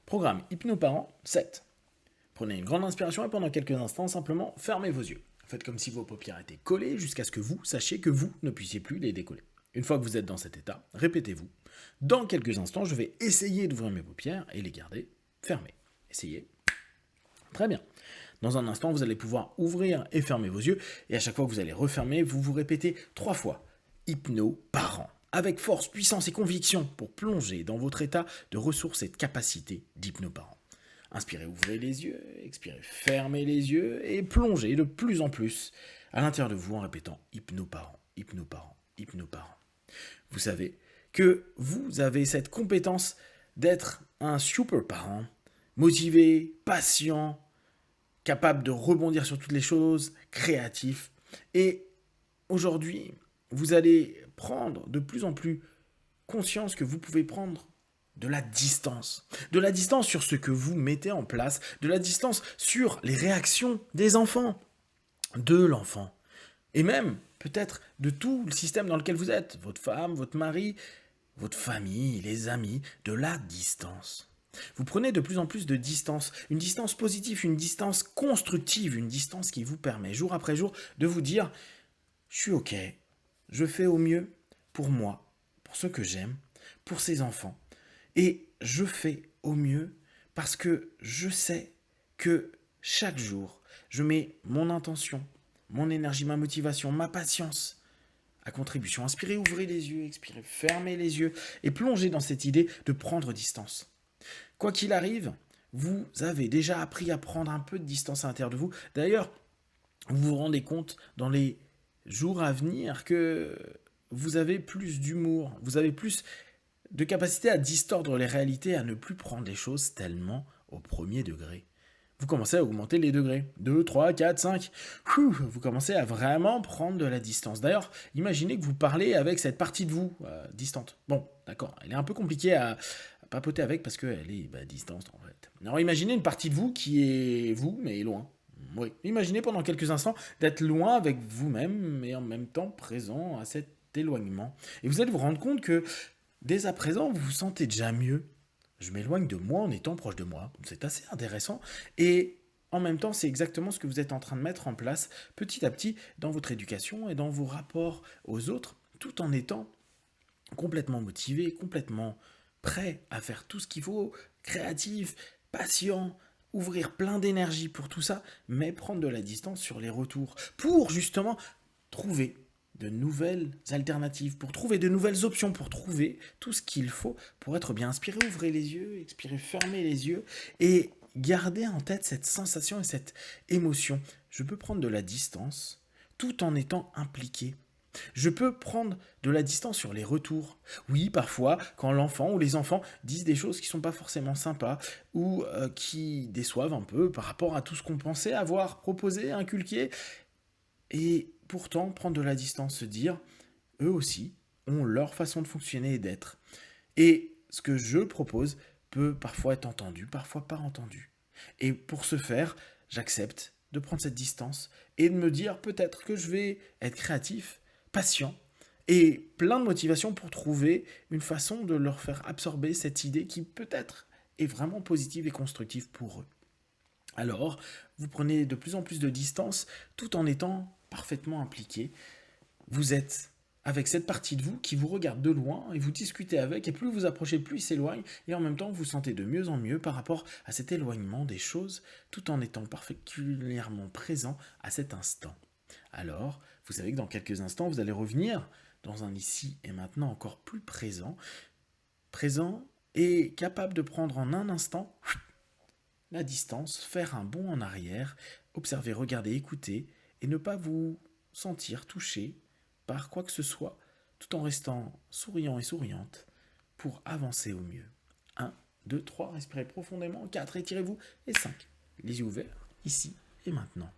Programme Hypnoparent 7. Prenez une grande inspiration et pendant quelques instants, simplement fermez vos yeux. Faites comme si vos paupières étaient collées jusqu'à ce que vous sachiez que vous ne puissiez plus les décoller. Une fois que vous êtes dans cet état, répétez-vous. Dans quelques instants, je vais essayer d'ouvrir mes paupières et les garder fermées. Essayez. Très bien. Dans un instant, vous allez pouvoir ouvrir et fermer vos yeux. Et à chaque fois que vous allez refermer, vous vous répétez 3 fois Hypnoparent. Avec force, puissance et conviction pour plonger dans votre état de ressources et de capacité d'hypnoparent. Inspirez, ouvrez les yeux, expirez, fermez les yeux et plongez de plus en plus à l'intérieur de vous en répétant Hypnoparent, Hypnoparent, Hypnoparent. Vous savez que vous avez cette compétence d'être un super parent, motivé, patient, capable de rebondir sur toutes les choses, créatif. Et aujourd'hui, vous allez prendre de plus en plus conscience que vous pouvez prendre de la distance. De la distance sur ce que vous mettez en place, de la distance sur les réactions des enfants, de l'enfant. Et même, peut-être, de tout le système dans lequel vous êtes, votre femme, votre mari, votre famille, les amis, de la distance. Vous prenez de plus en plus de distance, une distance positive, une distance constructive, une distance qui vous permet, jour après jour, de vous dire « Je suis ok, je fais au mieux pour moi, pour ceux que j'aime, pour ces enfants. Et je fais au mieux parce que je sais que chaque jour, je mets mon intention, mon énergie, ma motivation, ma patience à contribution. Inspirez, ouvrez les yeux, expirez, fermez les yeux et plongez dans cette idée de prendre distance. Quoi qu'il arrive, vous avez déjà appris à prendre un peu de distance à l'intérieur de vous. D'ailleurs, vous vous rendez compte dans les jours à venir que vous avez plus d'humour, vous avez plus de capacité à distordre les réalités, à ne plus prendre les choses tellement au premier degré. Vous commencez à augmenter les degrés. 2, 3, 4, 5. Vous commencez à vraiment prendre de la distance. D'ailleurs, imaginez que vous parlez avec cette partie de vous distante. Bon, d'accord, elle est un peu compliquée à papoter avec parce qu'elle est distante en fait. Alors imaginez une partie de vous qui est vous, mais loin. Oui, imaginez pendant quelques instants d'être loin avec vous-même, mais en même temps présent à cet éloignement. Et vous allez vous rendre compte que dès à présent, vous vous sentez déjà mieux. Je m'éloigne de moi en étant proche de moi. C'est assez intéressant. Et en même temps, c'est exactement ce que vous êtes en train de mettre en place petit à petit dans votre éducation et dans vos rapports aux autres, tout en étant complètement motivé, complètement prêt à faire tout ce qu'il faut, créatif, patient, ouvrir plein d'énergie pour tout ça, mais prendre de la distance sur les retours pour justement trouver de nouvelles alternatives, pour trouver de nouvelles options, pour trouver tout ce qu'il faut pour être bien inspiré. Ouvrez les yeux, expirez, fermez les yeux et gardez en tête cette sensation et cette émotion. Je peux prendre de la distance tout en étant impliqué. Je peux prendre de la distance sur les retours. Oui, parfois, quand l'enfant ou les enfants disent des choses qui ne sont pas forcément sympas ou qui déçoivent un peu par rapport à tout ce qu'on pensait avoir proposé, inculqué. Et pourtant, prendre de la distance, se dire, eux aussi ont leur façon de fonctionner et d'être. Et ce que je propose peut parfois être entendu, parfois pas entendu. Et pour ce faire, j'accepte de prendre cette distance et de me dire peut-être que je vais être créatif, patient et plein de motivation pour trouver une façon de leur faire absorber cette idée qui peut-être est vraiment positive et constructive pour eux. Alors, vous prenez de plus en plus de distance tout en étant parfaitement impliqué. Vous êtes avec cette partie de vous qui vous regarde de loin et vous discutez avec, et plus vous approchez, plus il s'éloigne, et en même temps vous vous sentez de mieux en mieux par rapport à cet éloignement des choses, tout en étant particulièrement présent à cet instant. Alors, vous savez que dans quelques instants, vous allez revenir dans un ici et maintenant encore plus présent et capable de prendre en un instant la distance, faire un bond en arrière, observer, regarder, écouter, et ne pas vous sentir touché par quoi que ce soit, tout en restant souriant et souriante pour avancer au mieux. 1, 2, 3, respirez profondément. 4, étirez-vous. Et 5, les yeux ouverts, ici et maintenant.